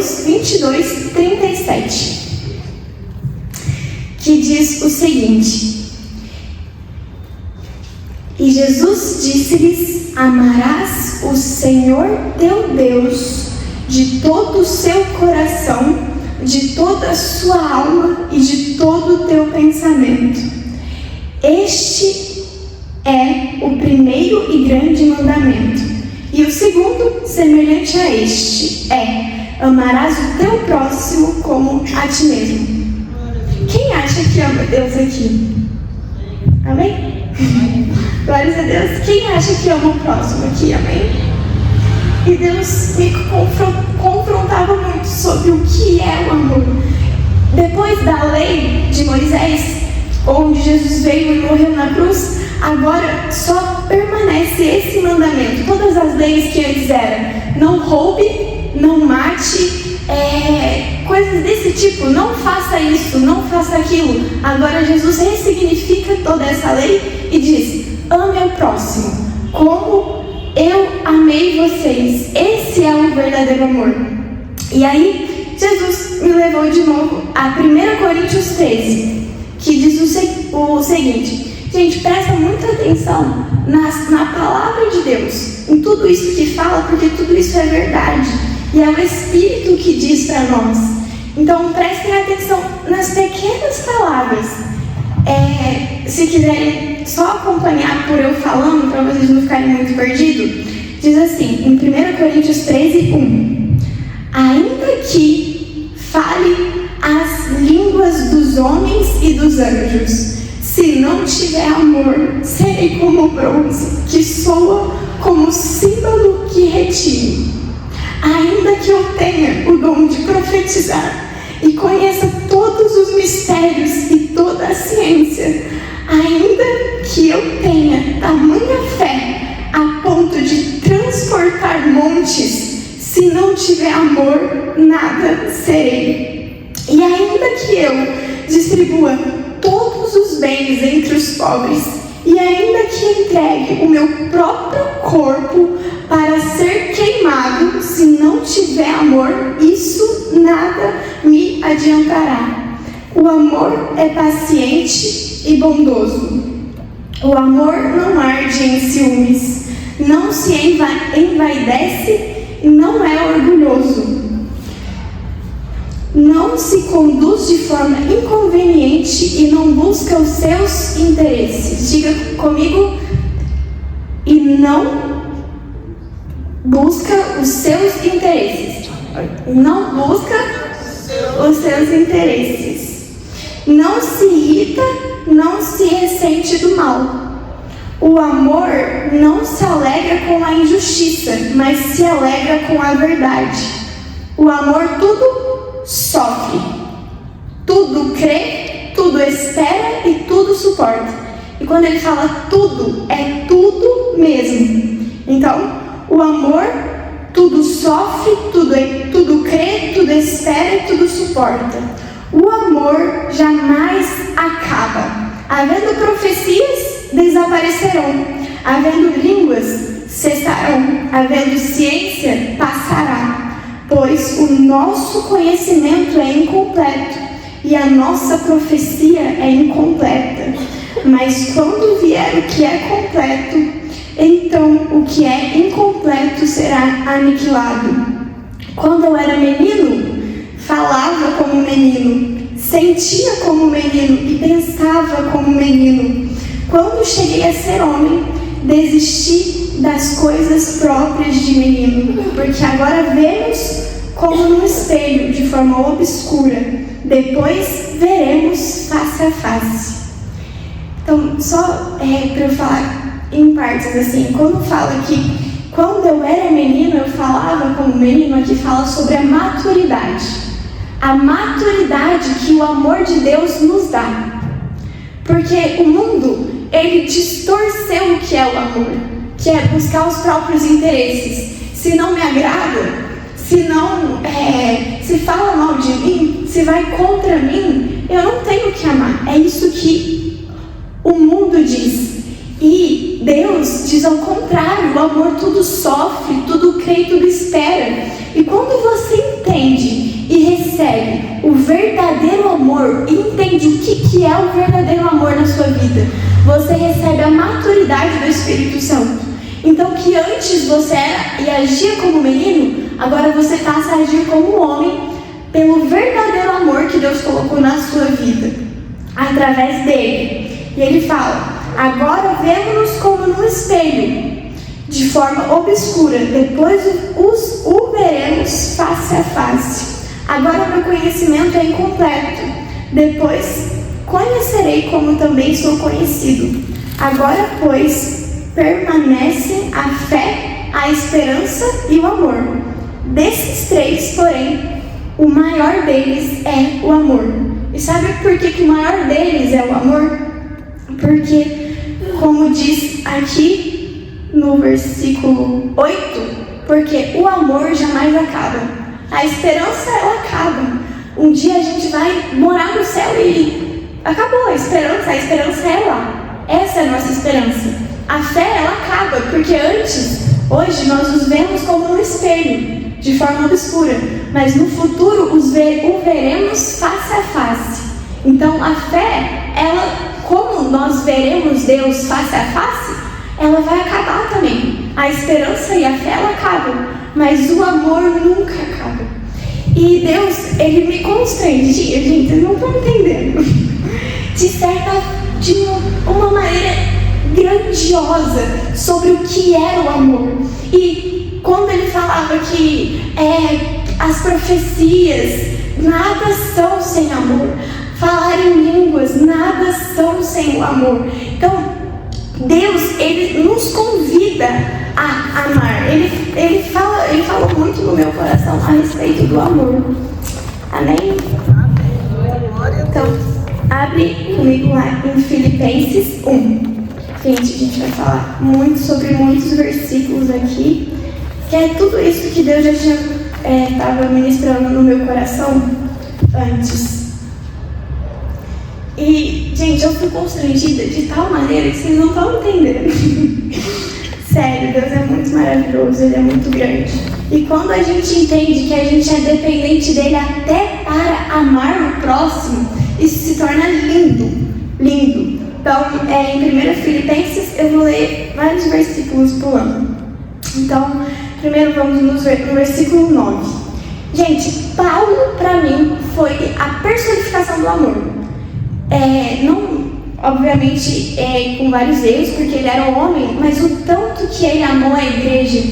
Mateus 22:37, que diz o seguinte: E Jesus disse-lhes: Amarás o Senhor teu Deus de todo o seu coração, de toda a sua alma e de todo o teu pensamento. Este é o primeiro e grande mandamento. E o segundo, semelhante a este, é: amarás o teu próximo como a ti mesmo. Quem acha que ama Deus aqui? Amém? Glórias a Deus. Quem acha que ama o próximo aqui? Amém? E Deus me confrontava muito sobre o que é o amor. Depois da lei de Moisés, onde Jesus veio e morreu na cruz, agora só permanece esse mandamento. Todas as leis que antes eram: não roube, não mate, coisas desse tipo, não faça isso, não faça aquilo. Agora Jesus ressignifica toda essa lei e diz: ame ao próximo como eu amei vocês. Esse é o verdadeiro amor. E aí Jesus me levou de novo a 1 Coríntios 13, que diz o seguinte. Gente, presta muita atenção na palavra de Deus, em tudo isso que fala, porque tudo isso é verdade. E é o Espírito que diz para nós. Então prestem atenção nas pequenas palavras. Se quiserem só acompanhar por eu falando, para vocês não ficarem muito perdidos, diz assim, em 1 Coríntios 13:1: Ainda que fale as línguas dos homens e dos anjos, se não tiver amor, serei como bronze, que soa, como símbolo que retine. Ainda que eu tenha o dom de profetizar e conheça todos os mistérios e toda a ciência, ainda que eu tenha tamanha fé a ponto de transportar montes, se não tiver amor, nada serei. E ainda que eu distribua todos os bens entre os pobres, e ainda que entregue o meu próprio corpo para ser queimado, se não tiver amor, isso nada me adiantará. O amor é paciente e bondoso. O amor não arde em ciúmes, não se envaidece e não é orgulhoso. Não se conduz de forma inconveniente e não busca os seus interesses. Diga comigo: e não busca os seus interesses. Não busca os seus interesses. Não se irrita, não se ressente do mal. O amor não se alegra com a injustiça, mas se alegra com a verdade. O amor tudo sofre, tudo crê, tudo espera e tudo suporta. E quando ele fala tudo, é tudo mesmo. Então, o amor tudo sofre, tudo crê, tudo espera e tudo suporta. O amor jamais acaba. Havendo profecias, desaparecerão. Havendo línguas, cessarão. Havendo ciência, passará. Pois o nosso conhecimento é incompleto e a nossa profecia é incompleta. Mas quando vier o que é completo, então o que é incompleto será aniquilado. Quando eu era menino, falava como menino, sentia como menino e pensava como menino. Quando cheguei a ser homem, desisti das coisas próprias de menino, porque agora vemos como num espelho, de forma obscura, depois veremos face a face. Então, só para eu falar em partes assim, quando fala que quando eu era menino, eu falava como menino, aqui fala sobre a maturidade. A maturidade que o amor de Deus nos dá. Porque o mundo, ele distorceu o que é o amor, que é buscar os próprios interesses. Se não me agrada, se fala mal de mim, se vai contra mim, eu não tenho que amar. É isso que o mundo diz. E Deus diz ao contrário: o amor tudo sofre, tudo crê e tudo espera. E quando você entende o verdadeiro amor e entende o que é o verdadeiro amor na sua vida, você recebe a maturidade do Espírito Santo. Então, que antes você era e agia como menino, agora você passa a agir como homem pelo verdadeiro amor que Deus colocou na sua vida, através dele. E ele fala: agora vemos-nos como no espelho, de forma obscura, depois o veremos face a face. Agora meu conhecimento é incompleto, depois conhecerei como também sou conhecido. Agora, pois, permanecem a fé, a esperança e o amor. Desses três, porém, o maior deles é o amor. E sabe por que o maior deles é o amor? Porque, como diz aqui no versículo 8, porque o amor jamais acaba. A esperança, ela acaba. Um dia a gente vai morar no céu e acabou a esperança é lá. Essa é a nossa esperança. A fé, ela acaba, porque hoje nós nos vemos como um espelho, de forma obscura, mas no futuro o veremos face a face. Então a fé, ela, como nós veremos Deus face a face, ela vai acabar também. A esperança e a fé, ela acabam, mas o amor nunca acaba. E Deus, ele me constrangia, gente, vocês não estão entendendo, de uma maneira grandiosa sobre o que era o amor. E quando ele falava que as profecias nada são sem amor, falar em línguas nada são sem o amor. Então Deus, ele nos convida a amar. Ele falou muito no meu coração a respeito do amor. Amém? Então, abre comigo lá em Filipenses 1. Gente, a gente vai falar muito sobre muitos versículos aqui, que é tudo isso que Deus já tinha estava ministrando no meu coração antes. E, gente, eu fui constrangida de tal maneira que vocês não estão entendendo. Sério, Deus é muito maravilhoso, Ele é muito grande. E quando a gente entende que a gente é dependente dEle até para amar o próximo, isso se torna lindo, lindo. Então, em 1 Filipenses, eu vou ler vários versículos pulando. Então, primeiro vamos no versículo 9. Gente, Paulo, para mim, foi a personificação do amor. Não, obviamente, com vários erros, porque ele era um homem, mas o tanto que ele amou a igreja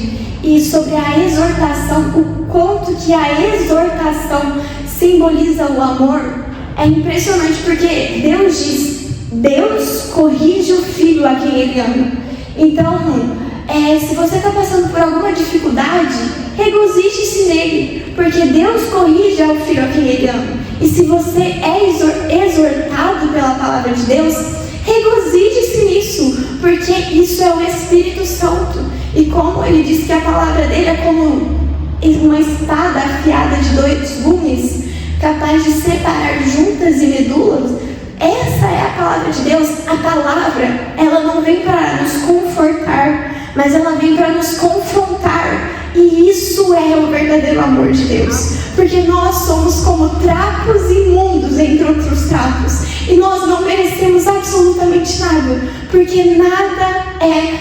e sobre a exortação, o quanto que a exortação simboliza o amor, é impressionante, porque Deus diz: Deus corrige o filho a quem ele ama. Então, se você está passando por alguma dificuldade, regozije-se nele, porque Deus corrige ao filho a quem ele ama. E se você é exortado pela palavra de Deus, regozije-se nisso, porque isso é o Espírito Santo. E como ele diz que a palavra dele é como uma espada afiada de 2 gumes, capaz de separar juntas e medulas, essa é a palavra de Deus. A palavra, ela não vem para nos confortar, mas ela vem para nos confrontar. E isso é o verdadeiro amor de Deus, porque nós somos como trapos imundos entre outros trapos, e nós não merecemos absolutamente nada, porque nada é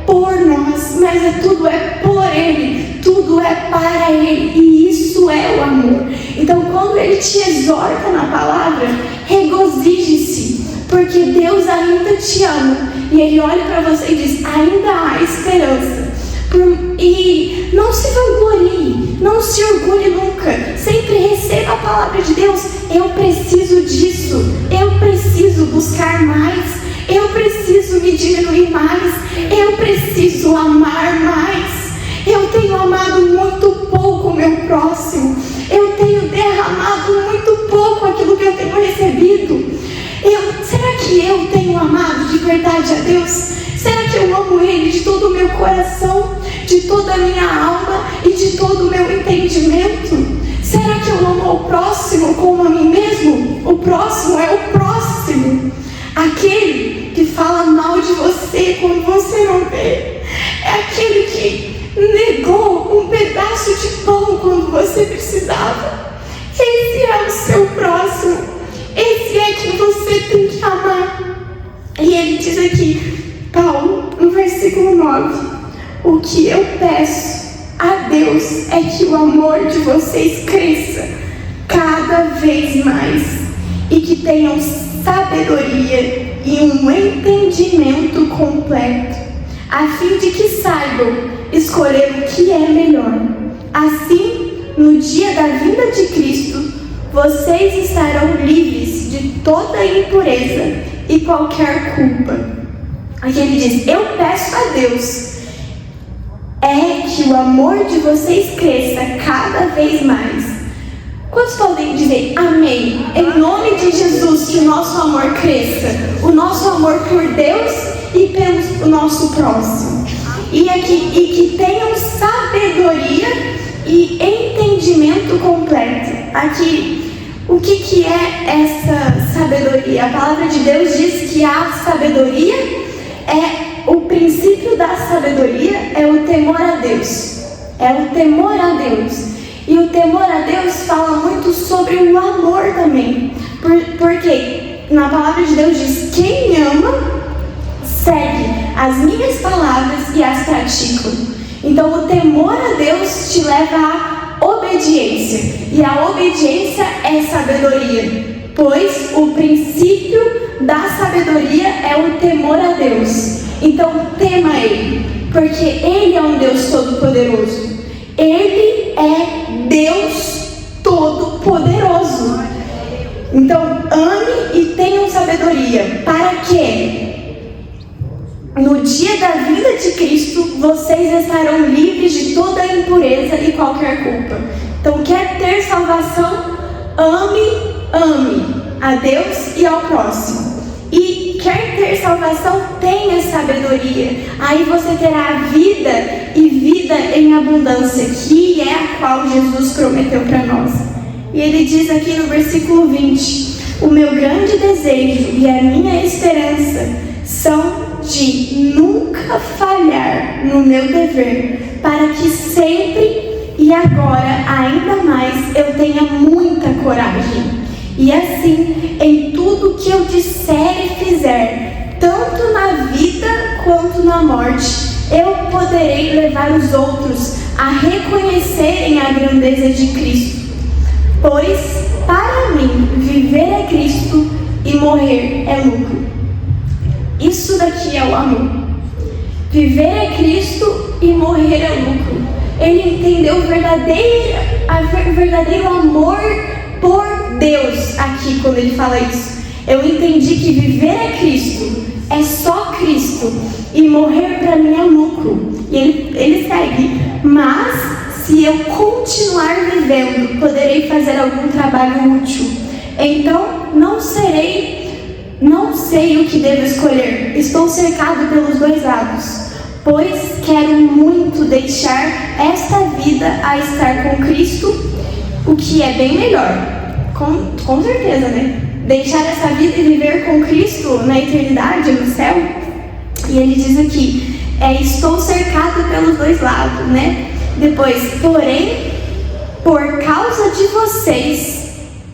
por nós, mas tudo é por Ele, tudo é para Ele, e isso é o amor. Então, quando Ele te exorta na palavra, regozije-se, porque Deus ainda te ama, e Ele olha para você e diz: ainda há esperança. E não se vanglorie, não se orgulhe nunca, sempre receba a palavra de Deus. Eu preciso disso, eu preciso buscar mais, eu preciso me diminuir mais, eu preciso amar mais. Eu tenho amado muito pouco o meu próximo, eu tenho derramado muito pouco aquilo que eu tenho recebido. Será que eu tenho amado de verdade a Deus? Será que eu amo Ele de todo o meu coração, de toda a minha alma e de todo o meu entendimento? Será que eu amo ao próximo como a mim mesmo? O próximo é o próximo. Aquele que fala mal de você quando você não vê. É aquele que negou um pedaço de pão quando você precisava. esse é o seu próximo, esse é quem você tem que amar. E ele diz aqui, Paulo, no versículo 9, o que eu peço a Deus é que o amor de vocês cresça cada vez mais e que tenham sabedoria e um entendimento completo, a fim de que saibam escolher o que é melhor. Assim, no dia da vinda de Cristo, vocês estarão livres de toda impureza e qualquer culpa. Aqui ele diz, eu peço a Deus que o amor de vocês cresça cada vez mais. Quantos podem dizer amém? Em nome de Jesus, que o nosso amor cresça, o nosso amor por Deus e pelo nosso próximo. E que tenham sabedoria e entendimento completo. Aqui, o que é essa sabedoria? A palavra de Deus diz que a sabedoria o princípio da sabedoria é o temor a Deus. É o temor a Deus. E o temor a Deus fala muito sobre o amor também. Porque na palavra de Deus diz, quem ama, segue as minhas palavras e as pratica. Então o temor a Deus te leva à obediência. E a obediência é sabedoria. Pois o princípio da sabedoria é o temor a Deus. Então tema Ele, porque Ele é um Deus todo-poderoso. Ele é Deus todo-poderoso. Então ame e tenham sabedoria, para que no dia da vinda de Cristo vocês estarão livres de toda impureza e qualquer culpa. Então quer ter salvação? Ame a Deus e ao próximo. E quer ter salvação? Tenha sabedoria. Aí você terá vida e vida em abundância, que é a qual Jesus prometeu para nós. E ele diz aqui no versículo 20, o meu grande desejo e a minha esperança são de nunca falhar no meu dever, para que sempre e agora ainda mais eu tenha muita coragem. E assim, em tudo que eu disser e fizer, tanto na vida quanto na morte, eu poderei levar os outros a reconhecerem a grandeza de Cristo. Pois, para mim, viver é Cristo e morrer é lucro. Isso daqui é o amor. Viver é Cristo e morrer é lucro. Ele entendeu o verdadeiro amor por Deus aqui quando ele fala isso. Eu entendi que viver é Cristo, é só Cristo, e morrer para mim é lucro. E ele segue, mas se eu continuar vivendo, poderei fazer algum trabalho útil. Então não sei o que devo escolher. Estou cercado pelos dois lados, pois quero muito deixar esta vida a estar com Cristo, o que é bem melhor. Com certeza, né? Deixar essa vida e viver com Cristo na eternidade, no céu. E ele diz aqui, estou cercado pelos dois lados, né? Depois, porém, por causa de vocês,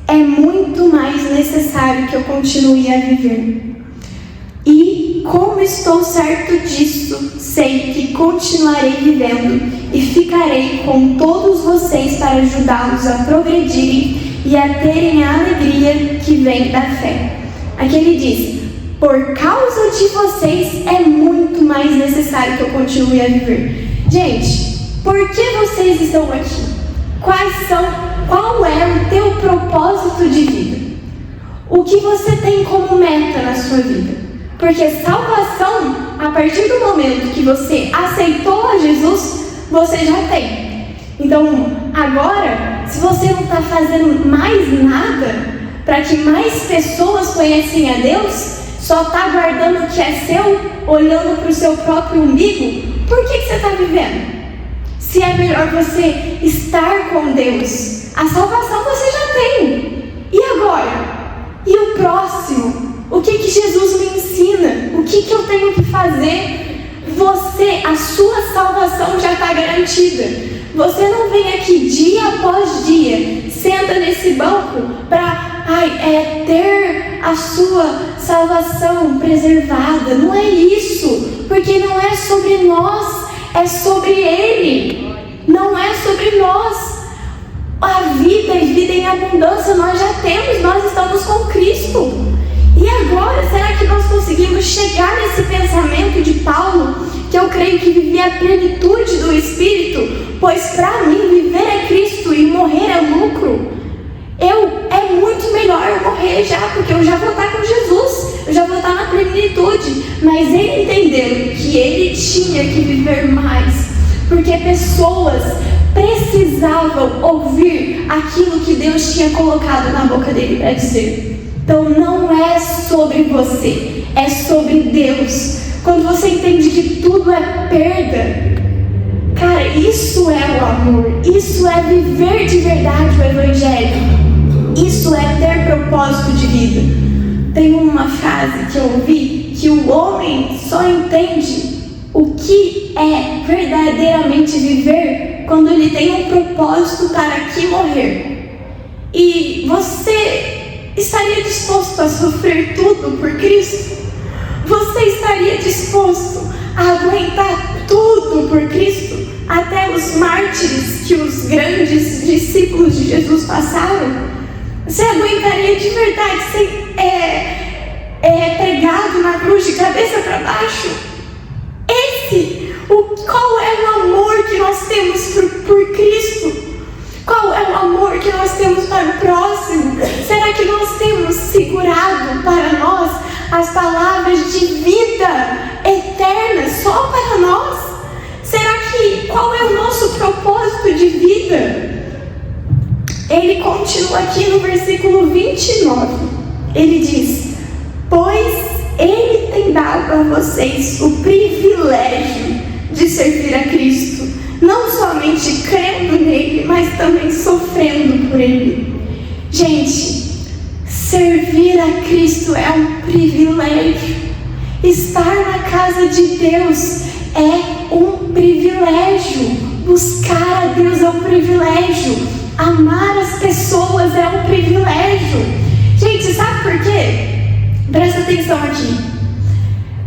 é muito mais necessário que eu continue a viver. E como estou certo disso, sei que continuarei vivendo e ficarei com todos vocês para ajudá-los a progredirem e a terem a alegria que vem da fé. Aqui ele diz, por causa de vocês é muito mais necessário que eu continue a viver. Gente, por que vocês estão aqui? Qual é o teu propósito de vida? O que você tem como meta na sua vida? Porque salvação, a partir do momento que você aceitou a Jesus, você já tem. Então, agora, se você não está fazendo mais nada para que mais pessoas conheçam a Deus, só está guardando o que é seu, olhando para o seu próprio umbigo, por que você está vivendo? Se é melhor você estar com Deus, a salvação você já tem. E agora? E o próximo? O que Jesus me ensina? O que eu tenho que fazer? A sua salvação já está garantida. Você não vem aqui dia após dia, senta nesse nesse banco para ter a sua salvação preservada. Não é isso, porque não é sobre nós, é sobre Ele. Não é sobre nós. A vida e vida em abundância nós já temos, nós estamos com Cristo. E agora, será que nós conseguimos chegar nesse pensamento de Paulo, que eu creio que vivia a plenitude do Espírito? Pois para mim, viver é Cristo e morrer é lucro. É muito melhor eu morrer já, porque eu já vou estar com Jesus, eu já vou estar na plenitude. Mas ele entendeu que ele tinha que viver mais, porque pessoas precisavam ouvir aquilo que Deus tinha colocado na boca dele para dizer. Então não é sobre você, é sobre Deus. Quando você entende que tudo é perda, cara, isso é o amor, isso é viver de verdade o Evangelho, isso é ter propósito de vida. Tem uma frase que eu ouvi, que o homem só entende o que é verdadeiramente viver quando ele tem um propósito para aqui morrer. E você estaria disposto a sofrer tudo por Cristo? Você estaria disposto a aguentar tudo por Cristo? Até os mártires que os grandes discípulos de Jesus passaram? Você aguentaria de verdade ser pregado na cruz de cabeça para baixo? Qual é o amor que nós temos por Cristo? Qual é o amor que nós temos para o próximo? Será que nós temos segurado para nós as palavras de vida eterna só para nós? Qual é o nosso propósito de vida? Ele continua aqui no versículo 29. Ele diz: pois Ele tem dado a vocês o privilégio de servir a Cristo, não somente crendo nele, mas também sofrendo por ele. Gente, servir a Cristo é um privilégio. Estar na casa de Deus é um privilégio. Buscar a Deus é um privilégio. Amar as pessoas é um privilégio. Gente, sabe por quê? Presta atenção aqui.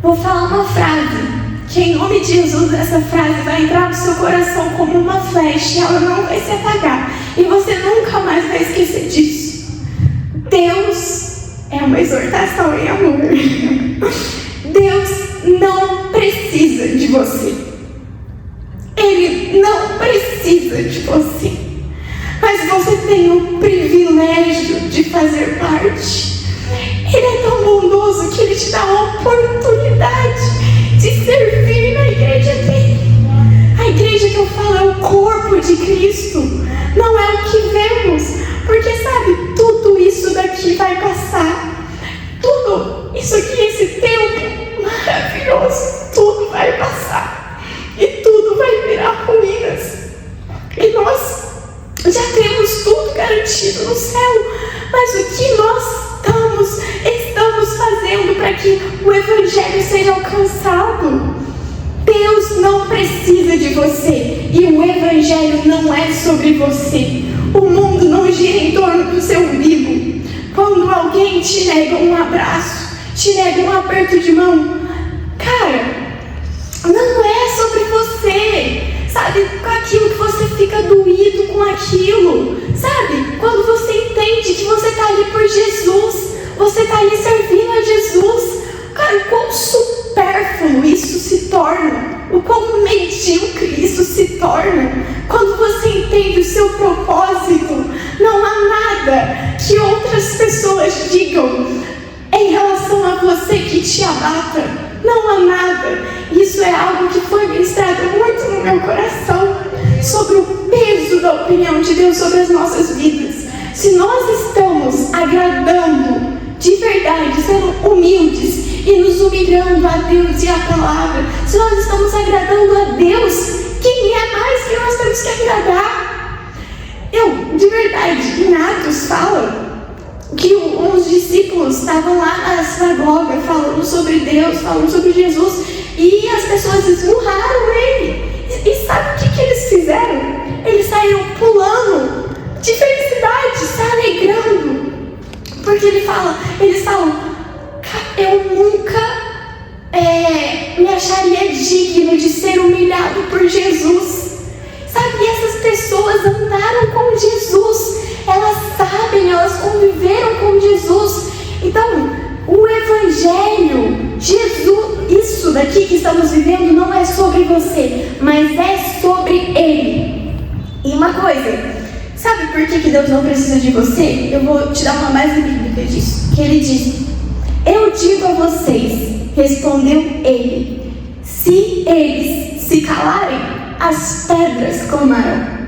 Vou falar uma frase que, em nome de Jesus, essa frase vai entrar no seu coração como uma flecha e ela não vai se apagar. E você nunca mais vai esquecer disso. Deus é uma exortação em amor. Deus não precisa de você. Ele não precisa de você. Mas você tem o privilégio de fazer parte. Ele é tão bondoso que Ele te dá a oportunidade de servir na igreja dele. A igreja que eu falo é o corpo de Cristo, não é o que vemos. Porque sabe, tudo isso daqui vai passar. Tudo isso aqui, esse tempo maravilhoso, tudo vai passar. E tudo vai virar ruínas. E nós já temos tudo garantido no céu. Mas o que nós estamos fazendo para que o Evangelho seja alcançado? Deus não precisa de você. E o Evangelho não é sobre você. O mundo não gira em torno do seu umbigo. Quando alguém te nega um abraço, te nega um aperto de mão, cara, não é sobre você. Sabe, com aquilo que você fica doído com aquilo. Sabe, quando você entende que você está ali por Jesus, você está ali servindo a Jesus. Cara, o quão supérfluo isso se torna, o quão medíocre isso se torna. Quando você entende o seu propósito, não há nada que outras pessoas digam em relação a você que te abata. Não há nada. Isso é algo que foi ministrado muito no meu coração, sobre o peso da opinião de Deus sobre as nossas vidas. Se nós estamos agradando de verdade, sendo humildes e nos humilhando a Deus e a palavra, se nós estamos agradando a Deus, quem é mais que nós temos que agradar? De verdade, em Atos fala que uns discípulos estavam lá na sinagoga falando sobre Deus, falando sobre Jesus, e as pessoas esmurraram ele. E sabe o que eles fizeram? Eles saíram pulando de felicidade, sabe? Porque eles falam, eu nunca me acharia digno de ser humilhado por Jesus. Sabe, e essas pessoas andaram com Jesus, elas sabem, elas conviveram com Jesus. Então, o Evangelho, Jesus, isso daqui que estamos vivendo não é sobre você, mas é sobre Ele. E uma coisa, sabe por que Deus não precisa de você? Eu vou te dar uma base bíblica disso, que Ele diz: eu digo a vocês, respondeu Ele, se eles se calarem, as pedras clamarão.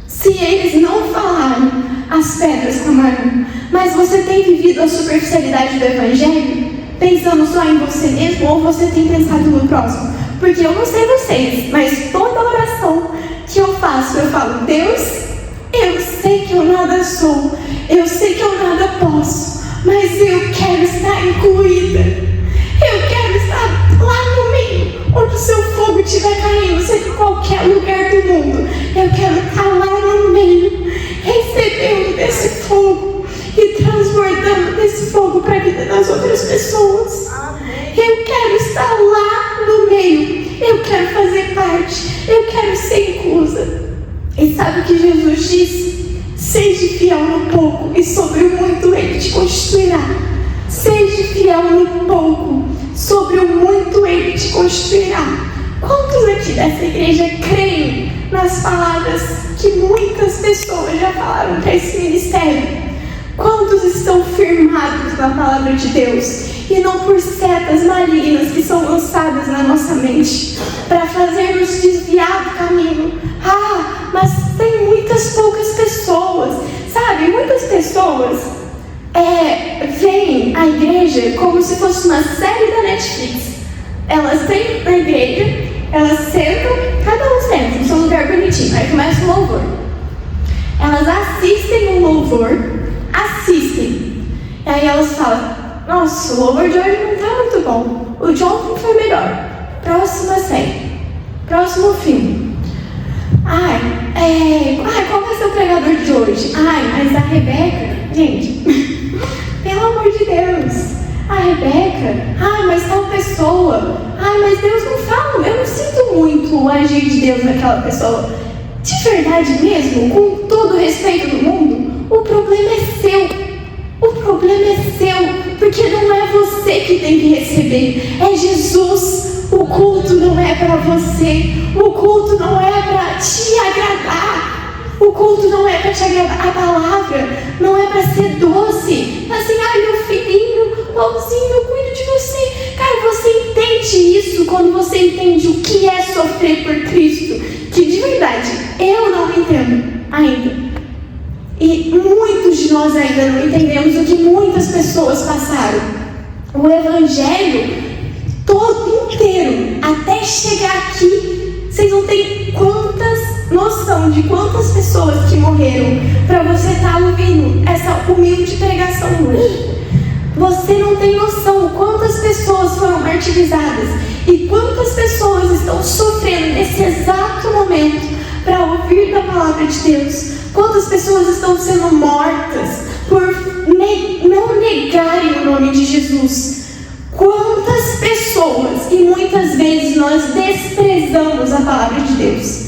Se eles não falarem, as pedras clamarão. Mas você tem vivido a superficialidade do Evangelho, pensando só em você mesmo, ou você tem pensado no próximo? Porque eu não sei vocês, mas toda oração que eu faço, eu falo: Deus, eu sei que eu nada sou, eu sei que eu nada posso, mas eu quero estar incluída. Eu quero estar lá no meio, onde o seu fogo estiver caindo, seja em qualquer lugar do mundo. Eu quero estar lá no meio, recebendo desse fogo e transbordando desse fogo para a vida das outras pessoas. Eu quero estar lá no meio, eu quero fazer parte, eu quero ser inclusa. E sabe o que Jesus disse? Seja fiel no pouco e sobre o muito Ele te constituirá. Seja fiel no pouco, sobre o muito Ele te constituirá. Quantos aqui dessa igreja creem nas palavras que muitas pessoas já falaram para esse ministério? Quantos estão firmados na palavra de Deus e não por setas malignas que são lançadas na nossa mente para fazer nos desviar do caminho? Mas tem muitas poucas pessoas, sabe? Muitas pessoas veem a igreja como se fosse uma série da Netflix. Elas vêm na igreja, elas sentam, cada um senta no seu lugar bonitinho, aí começa o louvor. Elas assistem o louvor, e aí elas falam: nossa, o louvor de hoje não está muito bom, o de ontem foi melhor, próxima série, próximo filme. Qual vai ser o pregador de hoje? Mas a Rebeca, gente, pelo amor de Deus, a Rebeca, mas tal pessoa, mas Deus não fala, eu não sinto muito o agir de Deus naquela pessoa. De verdade mesmo, com todo o respeito do mundo, o problema é seu. O problema é seu, porque não é você que tem que receber, é Jesus. O culto não é para você, o culto não é para te agradar, o culto não é para te agradar, a palavra não é para ser doce, assim: meu filhinho, bonzinho, eu cuido de você. Cara, você entende isso quando você entende o que é sofrer por Cristo, que de verdade eu não entendo ainda. E muitos de nós ainda não entendemos o que muitas pessoas passaram. O Evangelho todo inteiro, até chegar aqui, vocês não têm noção de quantas pessoas que morreram para você estar ouvindo essa humilde pregação hoje. Você não tem noção quantas pessoas foram martirizadas e quantas pessoas estão sofrendo nesse exato momento para ouvir da palavra de Deus. Quantas pessoas estão sendo mortas por não negarem o nome de Jesus. Quantas pessoas, e muitas vezes nós desprezamos a palavra de Deus.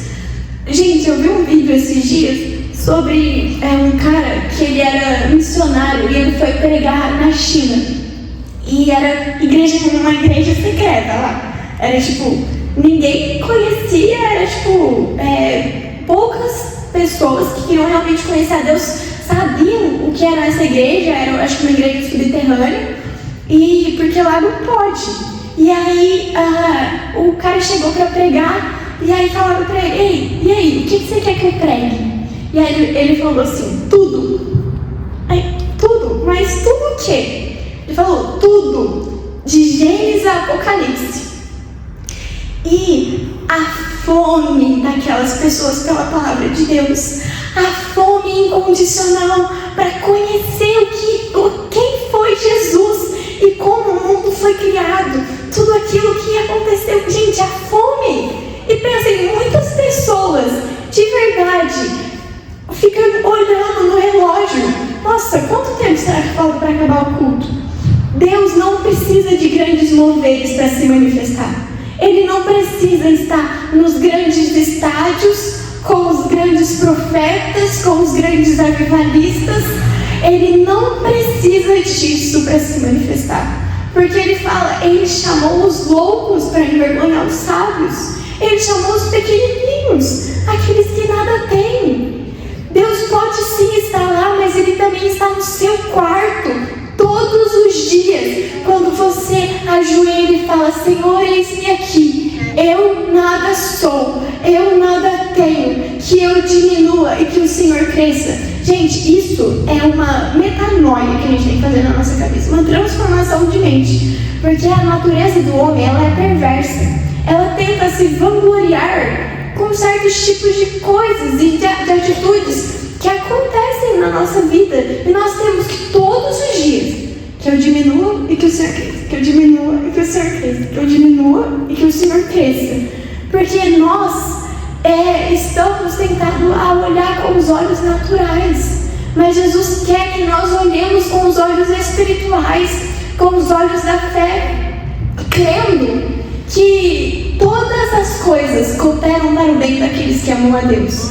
Gente, eu vi um vídeo esses dias sobre um cara que ele era missionário e ele foi pregar na China. E era uma igreja secreta lá. Era ninguém conhecia, era poucas pessoas que queriam realmente conhecer a Deus sabiam o que era essa igreja. Era, acho que uma igreja subterrânea. E porque lá não pode. E aí o cara chegou para pregar, e aí falaram para ele: ei, e aí, o que você quer que eu pregue? E aí ele falou assim: tudo. Tudo? Mas tudo o quê? Ele falou: tudo, de Gênesis a Apocalipse. E a fome daquelas pessoas pela palavra de Deus, a fome incondicional para conhecer quem foi Jesus e como o mundo foi criado, tudo aquilo que aconteceu. Gente, a fome. E pensem, muitas pessoas de verdade ficam olhando no relógio: nossa, quanto tempo será que falta para acabar o culto? Deus não precisa de grandes moveres para se manifestar. Ele não precisa estar nos grandes estádios, com os grandes profetas, com os grandes avivalistas. Ele não precisa disso para se manifestar. Porque ele fala, ele chamou os loucos para envergonhar os sábios. Ele chamou os pequenininhos, aqueles que nada têm. Deus pode sim estar lá, mas Ele também está no seu quarto, todos os dias. Quando você ajoelha e fala, Senhor, eis-me aqui. Eu nada sou, eu nada tenho. Que eu diminua e que o Senhor cresça. Gente, isso é uma metanoia que a gente tem que fazer na nossa cabeça. Uma transformação de mente. Porque a natureza do homem, ela é perversa. Ela tenta se vangloriar com certos tipos de coisas e de atitudes que acontecem na nossa vida. E nós temos que todos os dias, que eu diminua e que o Senhor cresça, que eu diminua e que o Senhor cresça, que eu diminua e que o Senhor cresça. Porque nós estamos tentados a olhar com os olhos naturais. Mas Jesus quer que nós olhemos com os olhos espirituais, com os olhos da fé, crendo que todas as coisas cooperam para o bem daqueles que amam a Deus.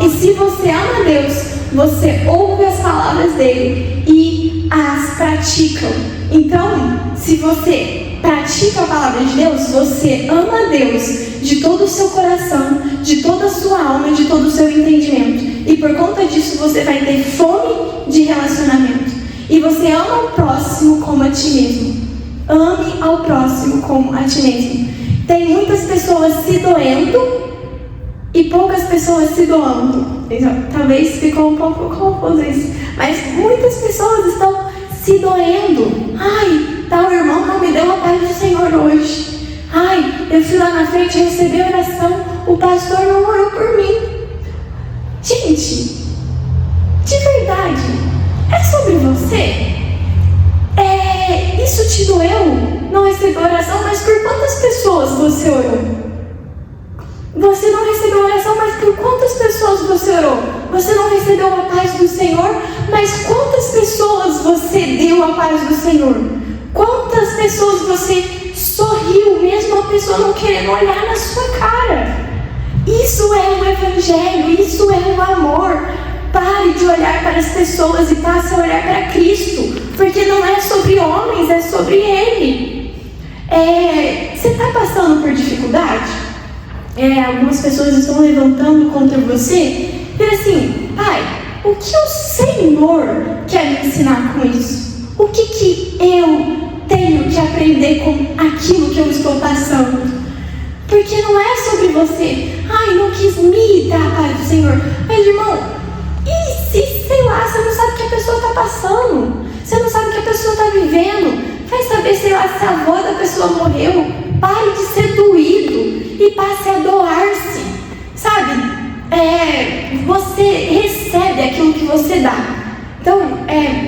E se você ama a Deus, você ouve as palavras dele e as pratica. Então, se você pratica a palavra de Deus, você ama a Deus de todo o seu coração, de toda a sua alma e de todo o seu entendimento. E por conta disso, você vai ter fome de relacionamento. E você ama o próximo como a ti mesmo. Ame ao próximo como a ti mesmo. Tem muitas pessoas se doendo e poucas pessoas se doando. Então, talvez ficou um pouco confuso isso. Mas muitas pessoas estão se doendo. Ai, tal irmão não me deu a paz do Senhor hoje. Ai, eu fui lá na frente e recebi oração. O pastor não orou por mim. Gente, de verdade, é sobre você? Isso te doeu? Não recebeu oração, mas por quantas pessoas você orou? Você não recebeu oração, mas por quantas pessoas você orou? Você não recebeu a paz do Senhor, mas quantas pessoas você deu a paz do Senhor? Quantas pessoas você sorriu, mesmo a pessoa não querendo olhar na sua cara? Isso é o Evangelho, isso é o amor. Pare de olhar para as pessoas e passe a olhar para Cristo, porque não é sobre homens, é sobre Ele. Você está passando por dificuldade? Algumas pessoas estão levantando contra você. Diz assim, pai, o que o Senhor quer me ensinar com isso? O que eu tenho que aprender com aquilo que eu estou passando? Porque não é sobre você. Ai, não quis me dar a paz do Senhor. Mas irmão, e se, sei lá, você não sabe o que a pessoa está passando? Você não sabe o que a pessoa está vivendo? Vai saber, sei lá, se a avó da pessoa morreu? Pare de ser doído e passe a doar-se. Sabe? Você recebe aquilo que você dá. Então,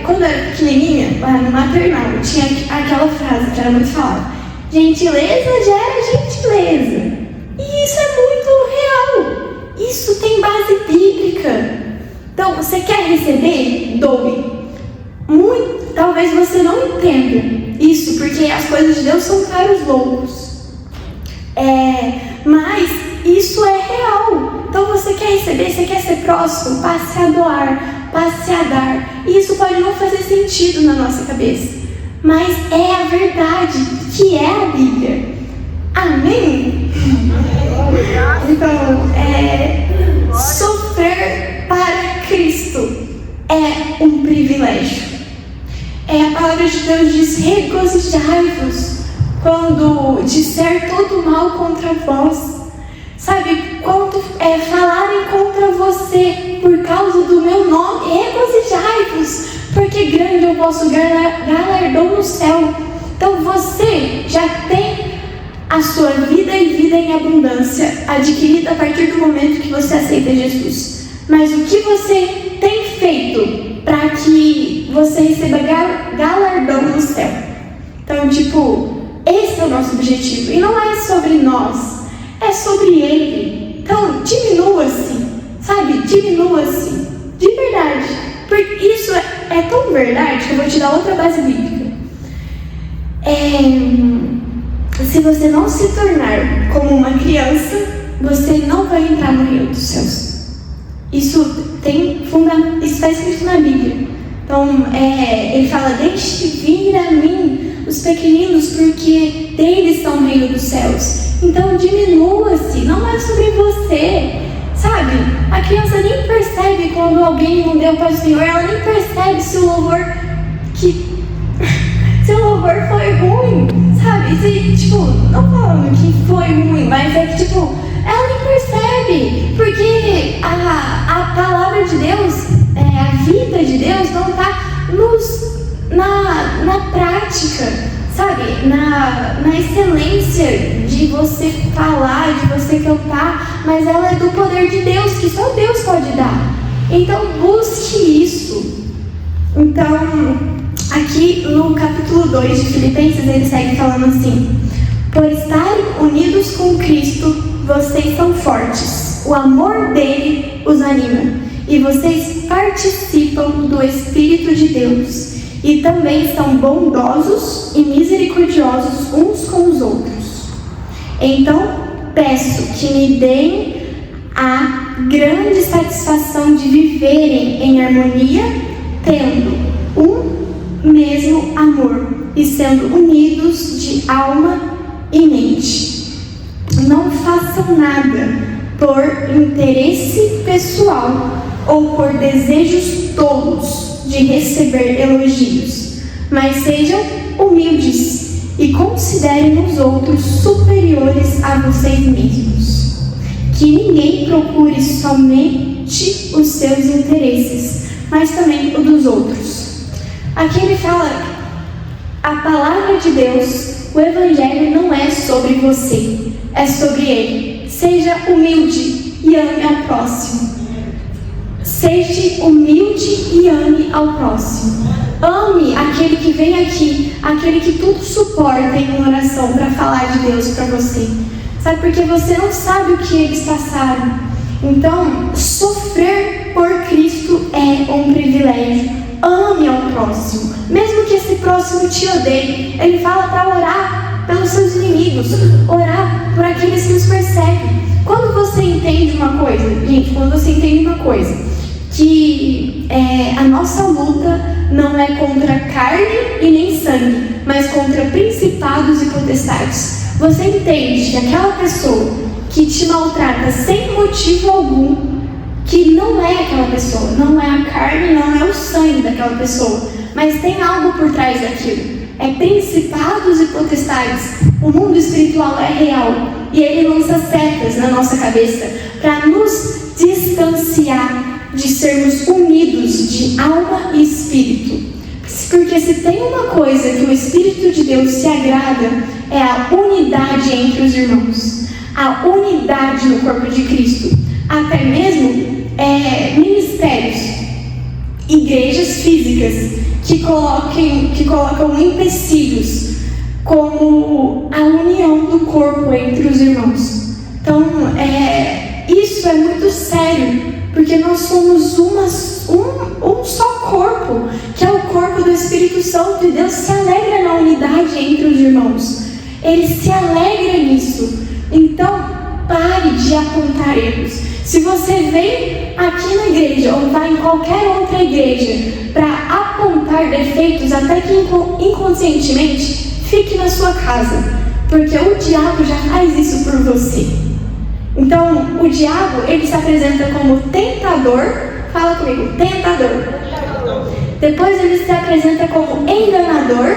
quando eu era pequenininha, lá no maternal, tinha aquela frase que era muito falada: gentileza gera gentileza. E isso é muito real. Isso tem base bíblica. Então, você quer receber? Doe. Talvez você não entenda isso, porque as coisas de Deus são para os loucos. Mas isso é real. Então, você quer receber, você quer ser próximo, passe a doar, passe a dar. E isso pode não fazer sentido na nossa cabeça, mas é a verdade, que é a Bíblia. Amém? Então, sofrer para Cristo é um privilégio. A palavra de Deus diz: regozijai-vos quando disser todo mal contra vós. Sabe, quando falarem contra você por causa do meu nome, regozijai-vos, porque grande é o vosso galardão no céu. Então você já tem a sua vida e vida em abundância adquirida a partir do momento que você aceita Jesus. Mas o que você tem feito para que você receba galardão no céu? Então, esse é o nosso objetivo. E não é sobre nós, é sobre Ele. Então, diminua-se, sabe? Diminua-se, de verdade. Porque isso é tão verdade que eu vou te dar outra base bíblica. Se você não se tornar como uma criança, você não vai entrar no reino dos céus. Isso está escrito na Bíblia. Então, ele fala: deixe vir a mim os pequeninos, porque deles está o reino dos céus. Então, diminua-se, não é sobre você, sabe? A criança nem percebe quando alguém não deu para o Senhor, ela nem percebe se o louvor foi ruim, sabe? Não falando que foi ruim, mas é que, ela nem percebe, porque a palavra de Deus, a vida de Deus não está na prática, sabe? Na excelência de você falar, de você cantar, mas ela é do poder de Deus, que só Deus pode dar. Então, busque isso. Então, aqui no capítulo 2 de Filipenses, ele segue falando assim: por estarem unidos com Cristo, vocês são fortes. O amor dele os anima. E vocês participam do Espírito de Deus. E também são bondosos e misericordiosos uns com os outros. Então, peço que me deem a grande satisfação de viverem em harmonia, tendo um mesmo amor e sendo unidos de alma e mente. Não façam nada por interesse pessoal ou por desejos tolos de receber elogios, mas sejam humildes e considerem os outros superiores a vocês mesmos. Que ninguém procure somente os seus interesses, mas também o dos outros. Aqui ele fala: a palavra de Deus, o Evangelho não é sobre você, é sobre Ele. Seja humilde e ame ao próximo. Seja humilde e ame ao próximo. Ame aquele que vem aqui, aquele que tudo suporta em uma oração para falar de Deus para você. Sabe, porque você não sabe o que eles passaram. Então, sofrer por Cristo é um privilégio. Ame ao próximo, mesmo que esse próximo te odeie. Ele fala para orar pelos seus inimigos, orar por aqueles que os perseguem. Quando você entende uma coisa, gente, que a nossa luta não é contra carne e nem sangue, mas contra principados e potestades. Você entende que aquela pessoa que te maltrata sem motivo algum, que não é aquela pessoa, não é a carne, não é o sangue daquela pessoa, mas tem algo por trás daquilo. É principados e potestades. O mundo espiritual é real e ele lança setas na nossa cabeça para nos distanciar de sermos unidos de alma e espírito. Porque se tem uma coisa que o Espírito de Deus se agrada, é a unidade entre os irmãos, a unidade no corpo de Cristo. Até mesmo ministérios, igrejas físicas que colocam empecilhos como a união do corpo entre os irmãos. Então, isso é muito sério, porque nós somos um só corpo, que é o corpo do Espírito Santo, e Deus se alegra na unidade entre os irmãos. Ele se alegra nisso. Então, pare de apontar erros. Se você vem aqui na igreja ou vai em qualquer outra igreja para apontar defeitos, até que inconscientemente, fique na sua casa, porque o diabo já faz isso por você. Então, o diabo, ele se apresenta como tentador. Fala comigo, tentador. Depois ele se apresenta como enganador.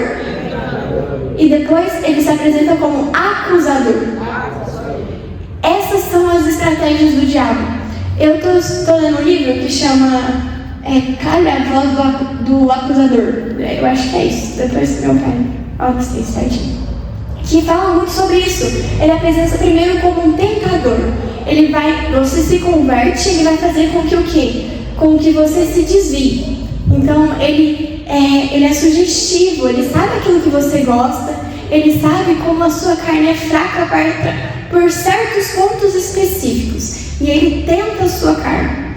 E depois ele se apresenta como acusador. Essas são as estratégias do diabo. Eu estou lendo um livro que chama Calha a Voz do Acusador. Eu acho que é isso. Depois meu pai, vocês certinho. Que fala muito sobre isso. Ele apresenta primeiro como um tentador. Você se converte, ele vai fazer com que o quê? Com que você se desvie. Então ele é sugestivo, ele sabe aquilo que você gosta, ele sabe como a sua carne é fraca por certos pontos específicos. E ele tenta a sua carne.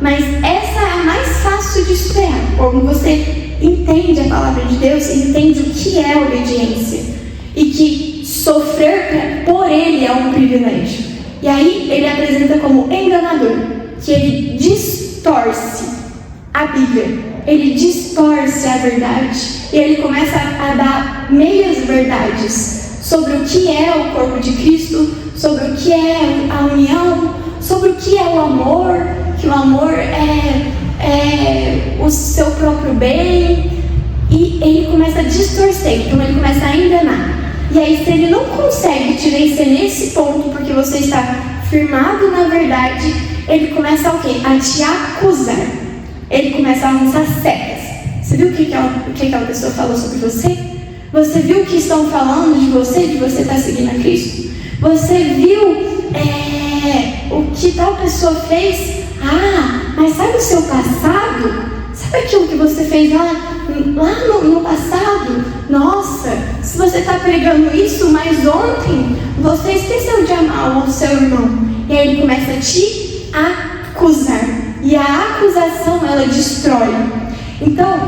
Mas essa é a mais fácil de superar. Quando você entende a palavra de Deus e entende o que é obediência. E que sofrer por Ele é um privilégio. E aí ele apresenta como enganador. Que ele distorce a Bíblia. Ele distorce a verdade. E ele começa a dar meias verdades sobre o que é o corpo de Cristo, sobre o que é a união, sobre o que é o amor, que o amor é o seu próprio bem. E ele começa a distorcer, então ele começa a enganar. E aí, se ele não consegue te vencer nesse ponto, porque você está firmado na verdade, ele começa o quê? A te acusar. Ele começa a lançar setas. Você viu o que aquela pessoa falou sobre você? Você viu o que estão falando de você estar seguindo a Cristo? Você viu o que tal pessoa fez? Ah, mas sabe o seu passado? Sabe aquilo que você fez lá no passado? Nossa, se você está pregando isso, mas ontem você esqueceu de amar o seu irmão. E aí ele começa a te acusar. E a acusação, ela destrói. Então,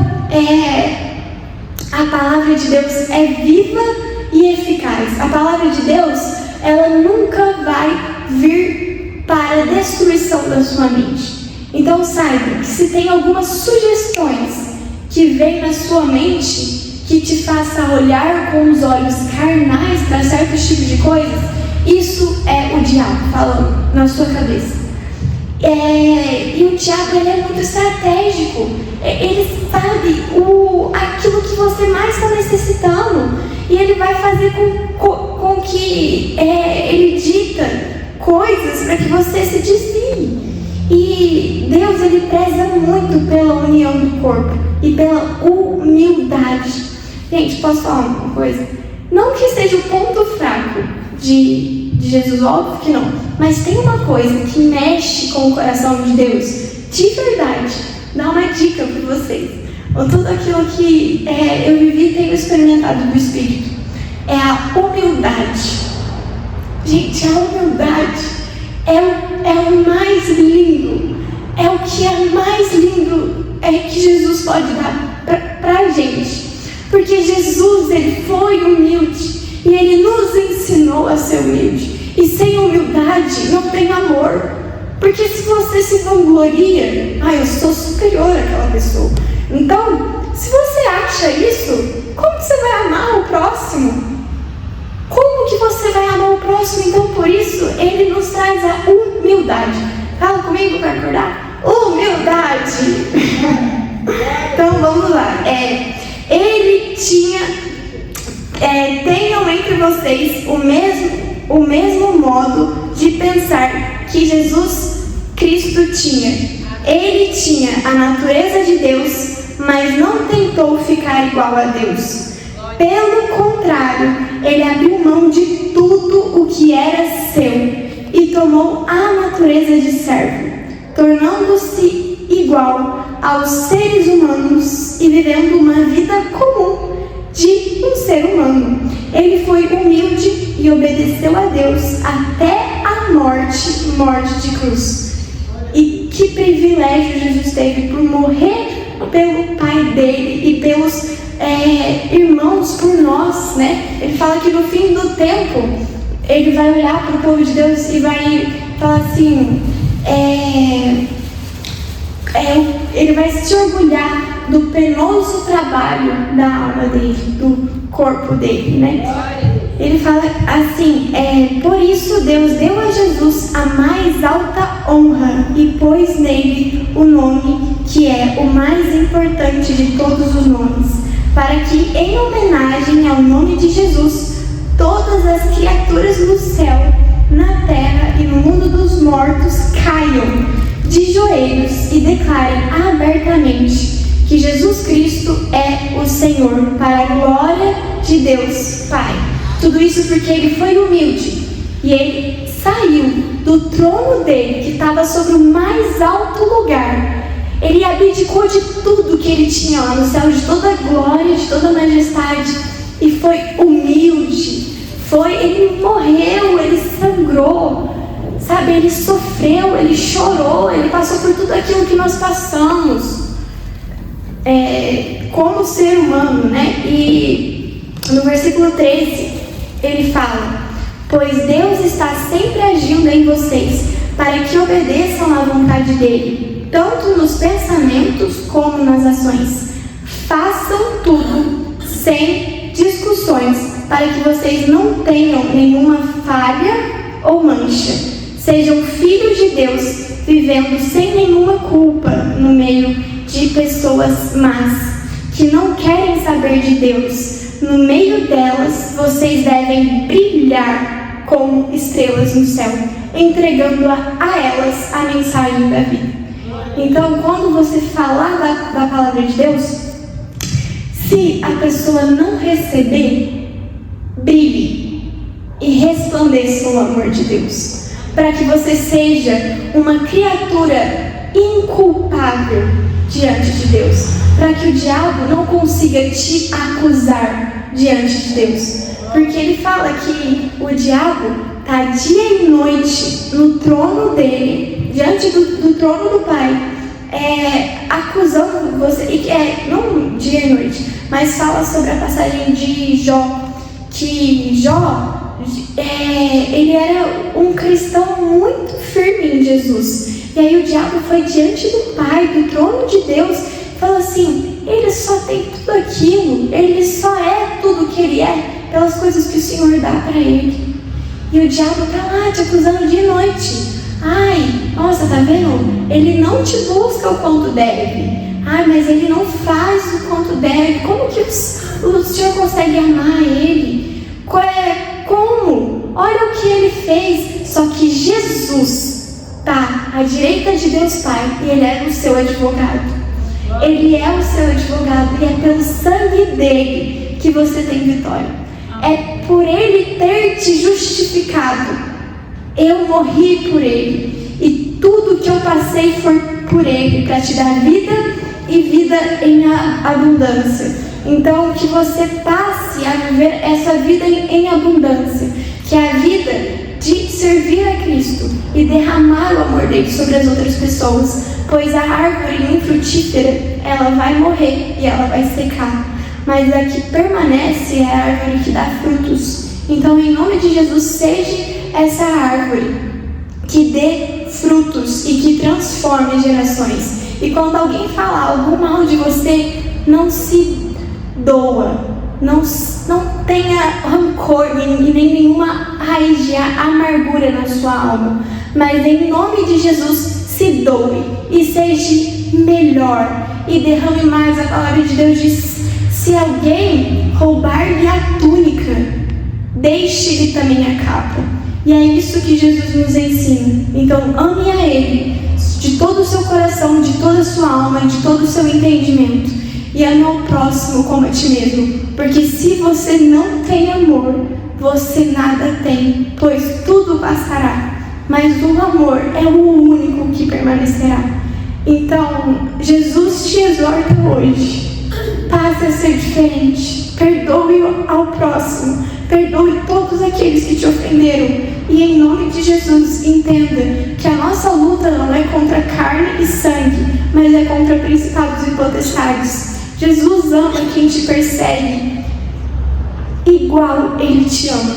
a palavra de Deus é viva e eficaz. A palavra de Deus, ela nunca vai vir para a destruição da sua mente. Então saiba que se tem algumas sugestões que vêm na sua mente que te faça olhar com os olhos carnais para certos tipos de coisas, isso é o diabo falando na sua cabeça. E o diabo, ele é muito estratégico. Ele sabe aquilo que você mais está necessitando. E ele vai fazer com que ele dita coisas para que você se desvie. E Deus, ele preza muito pela união do corpo e pela humildade. Gente, posso falar uma coisa? Não que seja o ponto fraco de Jesus, óbvio que não. Mas tem uma coisa que mexe com o coração de Deus, de verdade. Dá uma dica para vocês. Tudo aquilo que eu vivi e tenho experimentado do Espírito é a humildade. Gente, a humildade é o mais lindo. É o que é mais lindo que Jesus pode dar para a gente. Porque Jesus, ele foi humilde e ele nos ensinou a ser humilde. E sem humildade não tem amor. Porque se você se vangloria, eu sou superior àquela pessoa. Então, se você acha isso, como que você vai amar o próximo? Como que você vai amar o próximo? Então, por isso, ele nos traz a humildade. Fala comigo para acordar. Humildade. Então, vamos lá. Ele tinha... tenham entre vocês o mesmo modo de pensar que Jesus Cristo tinha. Ele tinha a natureza de Deus, mas não tentou ficar igual a Deus. Pelo contrário, ele abriu mão de tudo o que era seu e tomou a natureza de servo, tornando-se igual aos seres humanos e vivendo uma vida comum de um ser humano. Ele foi humilde e obedeceu a Deus até a morte de cruz. E que privilégio Jesus teve por morrer pelo Pai dele e pelos irmãos por nós, né? Ele fala que no fim do tempo ele vai olhar para o povo de Deus e vai falar assim, ele vai se orgulhar do penoso trabalho da alma dele, do corpo dele, né? Ele fala assim, por isso Deus deu a Jesus a mais alta honra e pôs nele o nome que é o mais importante de todos os nomes, para que em homenagem ao nome de Jesus, todas as criaturas no céu, na terra e no mundo dos mortos caiam de joelhos e declarem abertamente que Jesus Cristo é o Senhor, para a glória de Deus Pai. Tudo isso porque ele foi humilde e ele saiu do trono dele, que estava sobre o mais alto lugar. Ele abdicou de tudo que ele tinha lá no céu, de toda a glória, de toda a majestade, e foi humilde. Ele morreu, ele sangrou. sabe, ele sofreu, ele chorou, ele passou por tudo aquilo que nós passamos como ser humano, né? E no versículo 13 ele fala: pois Deus está sempre agindo em vocês para que obedeçam à vontade dele, tanto nos pensamentos como nas ações. Façam tudo sem discussões, para que vocês não tenham nenhuma falha ou mancha. Sejam filhos de Deus, vivendo sem nenhuma culpa no meio de pessoas más, que não querem saber de Deus. No meio delas, vocês devem brilhar como estrelas no céu, entregando a elas a mensagem da vida. Então, quando você falar da palavra de Deus, se a pessoa não receber, brilhe e resplandeça o amor de Deus, para que você seja uma criatura inculpável diante de Deus, para que o diabo não consiga te acusar diante de Deus, porque ele fala que o diabo está dia e noite no trono dele, diante do trono do Pai, acusando você, e não dia e noite, mas fala sobre a passagem de Jó, que Jó, ele era um cristão muito firme em Jesus, e aí o diabo foi diante do Pai, do trono de Deus, e falou assim: ele só tem tudo aquilo, ele só é tudo que ele é pelas coisas que o Senhor dá para ele. E o diabo está lá te acusando dia e noite. Ai, nossa, tá vendo? Ele não te busca o quanto deve. Ai, mas ele não faz o quanto deve. Como que o Senhor consegue amar ele? Como? Olha o que ele fez. Só que Jesus está à direita de Deus Pai e ele é o seu advogado. Ele é o seu advogado e é pelo sangue dele que você tem vitória. É por ele ter te justificado. Eu morri por ele. E tudo que eu passei foi por ele, para te dar vida e vida em abundância. Então, que você passe a viver essa vida em abundância, que é a vida de servir a Cristo e derramar o amor dele sobre as outras pessoas, pois a árvore infrutífera, ela vai morrer e ela vai secar, mas a que permanece é a árvore que dá frutos. Então, em nome de Jesus, seja essa árvore que dê frutos e que transforme gerações. E quando alguém falar algum mal de você, não se doa, não tenha rancor e nem nenhuma raiz de amargura na sua alma, mas em nome de Jesus, se doe e seja melhor e derrame mais. A palavra de Deus diz: se alguém roubar-lhe a túnica, deixe-lhe também a capa. E é isso que Jesus nos ensina. Então, ame a Ele de todo o seu coração, de toda a sua alma, de todo o seu entendimento, e ame ao próximo como a ti mesmo, porque se você não tem amor, você nada tem, pois tudo passará, mas o amor é o único que permanecerá. Então, Jesus te exorta hoje: passe a ser diferente, perdoe ao próximo, perdoe todos aqueles que te ofenderam, e em nome de Jesus, entenda que a nossa luta não é contra carne e sangue, mas é contra principados e potestades. Jesus ama quem te persegue igual Ele te ama.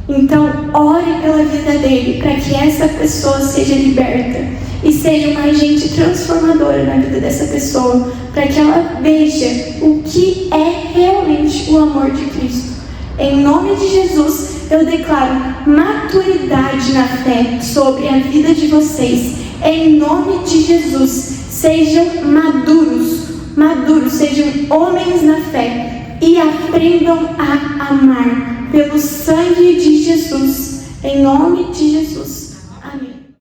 Então, ore pela vida dele, para que essa pessoa seja liberta e seja uma agente transformadora na vida dessa pessoa, para que ela veja o que é realmente o amor de Cristo. Em nome de Jesus, eu declaro maturidade na fé sobre a vida de vocês. Em nome de Jesus, sejam maduros, sejam homens na fé e aprendam a amar pelo sangue de Jesus. Em nome de Jesus.